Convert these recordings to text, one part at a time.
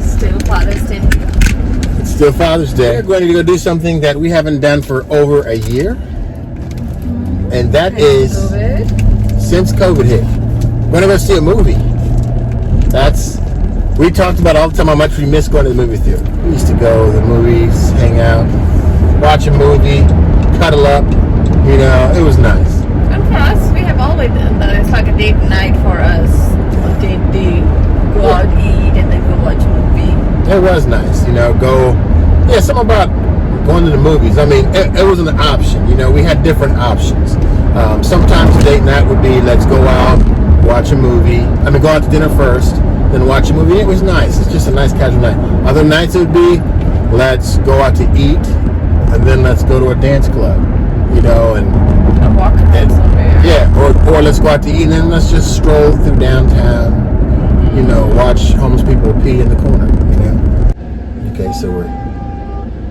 Still Father's Day. It's still Father's Day. We're going to go do something that we haven't done for over a year. And that is, since COVID hit, we're going to go see a movie. We talked about all the time how much we miss going to the movie theater. We used to go to the movies, hang out, watch a movie, cuddle up. You know, it was nice. And for us, we have always done that. It's like a date night for us. A date day, go out, eat, and then go watch a movie. It was nice, you know, something about going to the movies. I mean, it was an option. You know, we had different options. Sometimes the date night would be, let's go out, watch a movie. Go out to dinner first, then watch a movie. It was nice. It's just a nice casual night. Other nights it would be, let's go out to eat, and then let's go to a dance club, you know, and walk around somewhere. Yeah, or let's go out to eat, and then let's just stroll through downtown, you know, watch homeless people pee in the corner, you know. Okay, so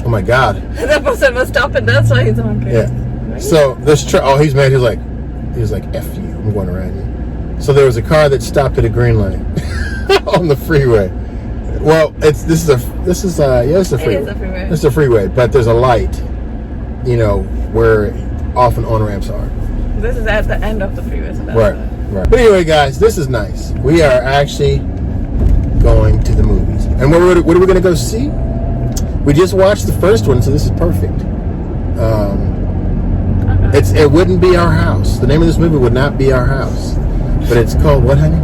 oh my God. That person was stopping, that's why he's on camera. Yeah. So this he's mad. He was like, F you, I'm going around you. So there was a car that stopped at a green light on the freeway. Well, this is a freeway. It is a freeway. It's a freeway, but there's a light, you know, where off and on ramps are. This is at the end of the freeway, so that's right. But anyway, guys, this is nice. We are actually going to the movies, and what are we going to go see? We just watched the first one, so this is perfect. It wouldn't be our house. The name of this movie would not be Our House, but it's called what, honey?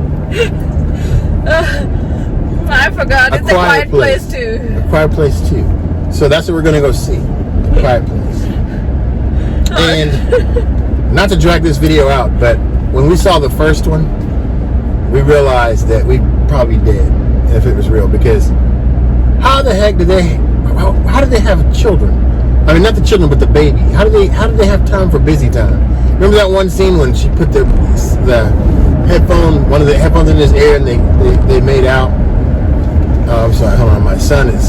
I forgot. It's a Quiet Place 2. A Quiet Place 2. So that's what we're going to go see. Quiet Place. And not to drag this video out, but when we saw the first one, we realized that we probably did if it was real, because how the heck did how do they have children? I mean, not the children, but the baby. How do they have time for busy time? Remember that one scene when she put the headphone, one of the headphones in his ear, and they made out? Oh, I'm sorry. Hold on. My son is.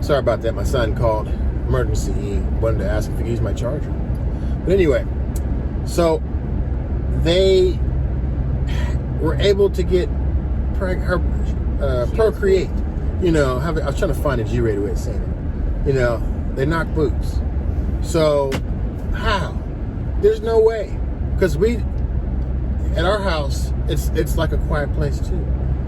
Sorry about that. My son called emergency. He wanted to ask if he could use my charger. But anyway, so they were able to get procreate. You know, I was trying to find a G-rated way of saying it. You know, they knock boots. So, how? There's no way. Because at our house, it's like a quiet place too.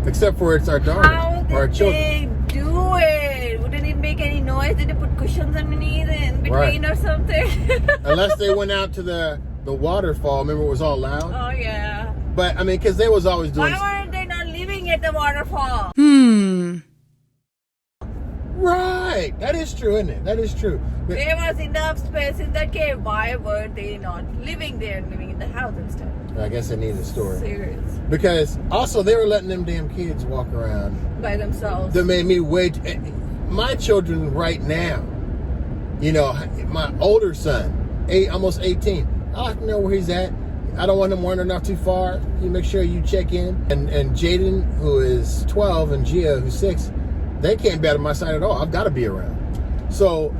Except for it's our daughter, or our children. How did they do it? Wouldn't it make any noise? Did they put cushions underneath in between or something? Unless they went out to the waterfall. Remember, it was all loud? Oh, yeah. But, because they was always doing... Why weren't they not living at the waterfall? Right. That is true, isn't it? That is true. But there was enough space in that cave. Why were they not living there and living in the house instead? I guess they needed a story. Serious. Because also they were letting them damn kids walk around by themselves. That made me wait. My children right now, you know, my older son, almost 18. I have to know where he's at. I don't want him wandering off too far. You make sure you check in. And Jaden, who is 12, and Gia, who's 6, they can't be out of my sight at all. I've got to be around. So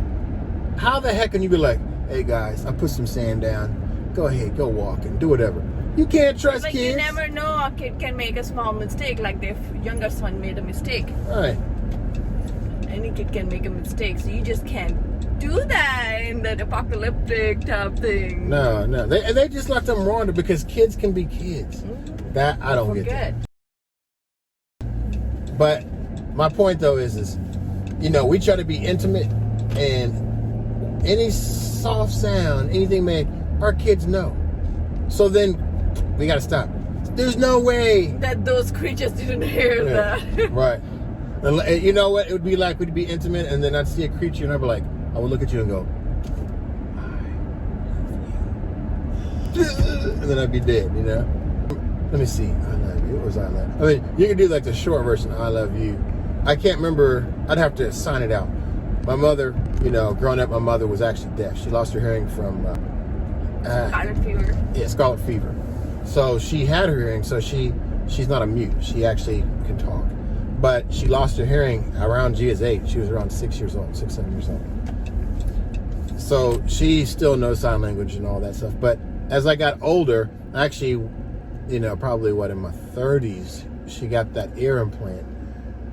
how the heck can you be like, hey guys, I put some sand down. Go ahead, go walk and do whatever. You can't trust kids. You never know, a kid can make a small mistake, like their younger son made a mistake. Right. Any kid can make a mistake, so you just can't do that in that apocalyptic type thing. No. They just let them wander because kids can be kids. Mm-hmm. That I don't get that. But my point though is, you know, we try to be intimate, and any soft sound, anything our kids know. So then we got to stop. There's no way that those creatures didn't hear that. Right. And you know what? It would be like we'd be intimate, and then I'd see a creature, and I'd be like, I would look at you and go, and then I'd be dead, you know? Let me see. I love you. What was I love? I mean, you can do like the short version, I love you. I can't remember. I'd have to sign it out. My mother, you know, growing up, my mother was actually deaf. She lost her hearing from scarlet fever. Yeah, scarlet fever. So she had her hearing, so she's not a mute. She actually can talk. But she lost her hearing around Gia's age. She was around 6 years old, 6, 7 years old. So she still knows sign language and all that stuff. But as I got older, actually, you know, probably in my 30s, she got that ear implant,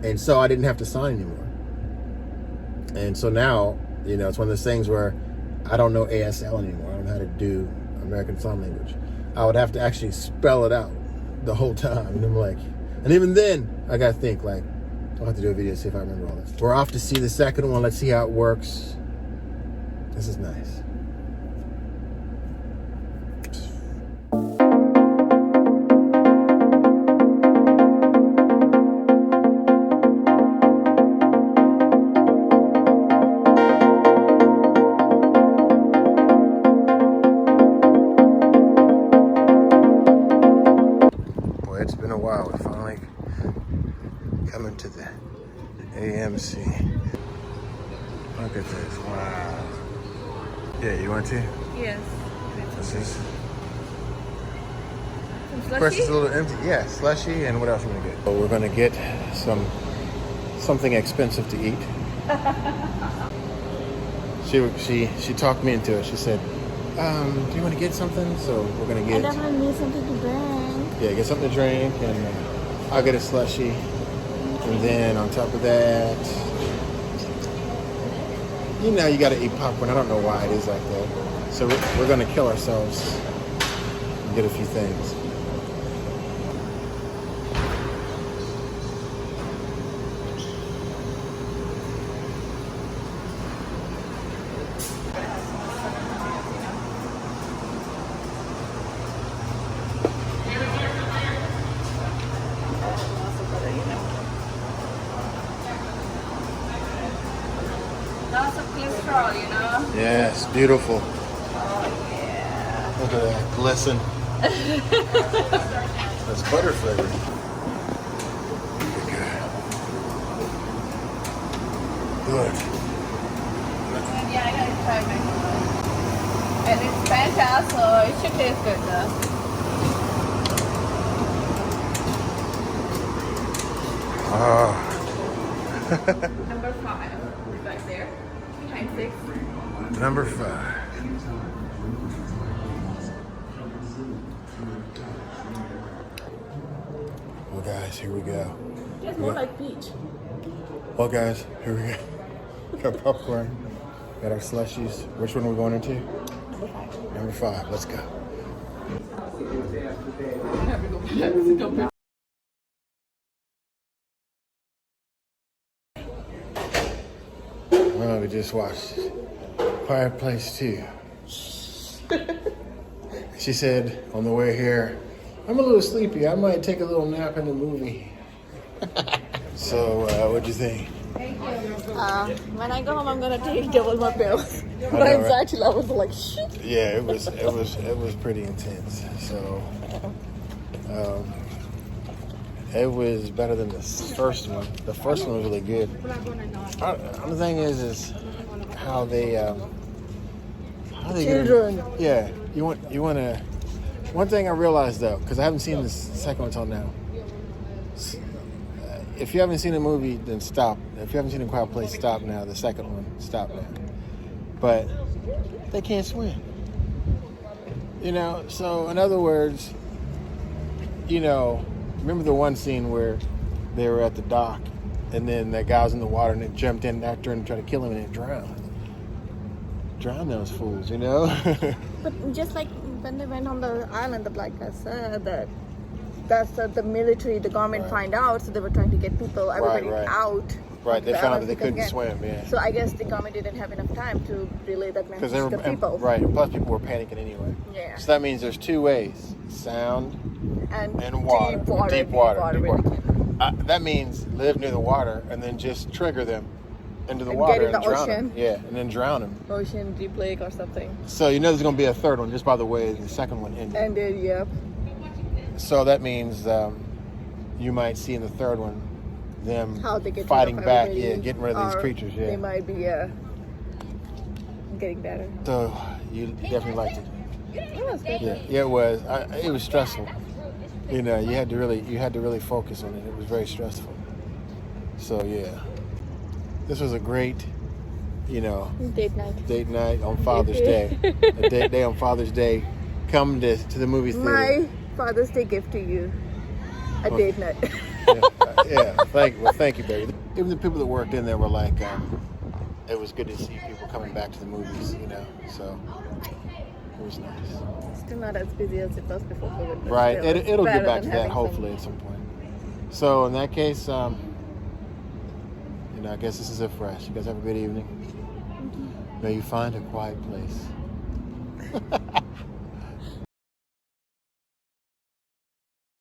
and so I didn't have to sign anymore. And so now, you know, it's one of those things where I don't know ASL anymore. I don't know how to do American Sign Language. I would have to actually spell it out the whole time. And I'm like, and even then, I got to think, like, I'll have to do a video to see if I remember all this. We're off to see the second one. Let's see how it works. This is nice. It's been a while. We're finally coming to the AMC. Look at this. Wow. Yeah, you want to? Yes. This is. Some Of course, slushy? it's a little empty. Yeah, slushy. And what else are we gonna get? So we're gonna get something expensive to eat. She talked me into it. She said, "Do you want to get something?" So we're gonna get. I definitely need something to drink. Yeah, get something to drink, and I'll get a slushie. And then on top of that, you know, you got to eat popcorn. I don't know why it is like that. So we're going to kill ourselves and get a few things. Lots of cholesterol, you know? Yes, beautiful. Oh, yeah. Look at that, glisten. That's butter flavored. Good. Yeah, I gotta try my. And it's fantastic, so it should taste good though. Oh. Number 5, right there, behind 6. Number 5. Well, guys, here we go. It's more like peach. Well, guys, here we go. Got popcorn. Got our slushies. Which one are we going into? Number 5. Let's go. Well, we just watched Quiet Place 2. She said on the way here, I'm a little sleepy. I might take a little nap in the movie. So, what'd you think? When I go home, I'm gonna take double my pills. know, My right? anxiety level was like shit. Yeah, it was pretty intense. So, it was better than the first one. The first one was really good. The thing is how they Children. Yeah, you want to. One thing I realized though, because I haven't seen this second one until now. If you haven't seen a movie, then stop. If you haven't seen A Quiet Place, stop now. The second one, stop now. But they can't swim. You know, so in other words, you know, remember the one scene where they were at the dock and then that guy was in the water and it jumped in after and tried to kill him and it drowned. Drown those fools, you know? But just like when they went on the island, the black guy said that that's the military, the government find out, so they were trying to get people, everybody right. out. Right, they the found out island that they couldn't again. swim, yeah. So I guess the government didn't have enough time to relay that message Because to the people. right, and plus people were panicking anyway. Yeah. So that means there's two ways: sound And water. Deep water. That means live near the water and then just trigger them into the And water get in and the drown ocean. them. Yeah, and then drown them. Ocean, deep lake or something. So you know there's going to be a third one just by the way the second one ended. And then, yeah. So that means you might see in the third one them How they get fighting rid of back, everybody, getting rid of these or creatures, They yeah. might be getting better. So you definitely liked it. It was good. Yeah, it was. It was stressful. You know, you had to really focus on it. It was very stressful. So yeah, this was a great, you know, Date night. date night on Father's Day. A date day on Father's Day. Come to the movie theater. My Father's Day gift to you. a date night. Thank you, baby. Even the people that worked in there were like, it was good to see people coming back to the movies, you know. So it was nice. Still not as busy as it was before COVID. but Right. still, it's It'll get better back than to that having hopefully at some point. So in that case, you know, I guess this is it for us. You guys have a good evening. May you find a quiet place.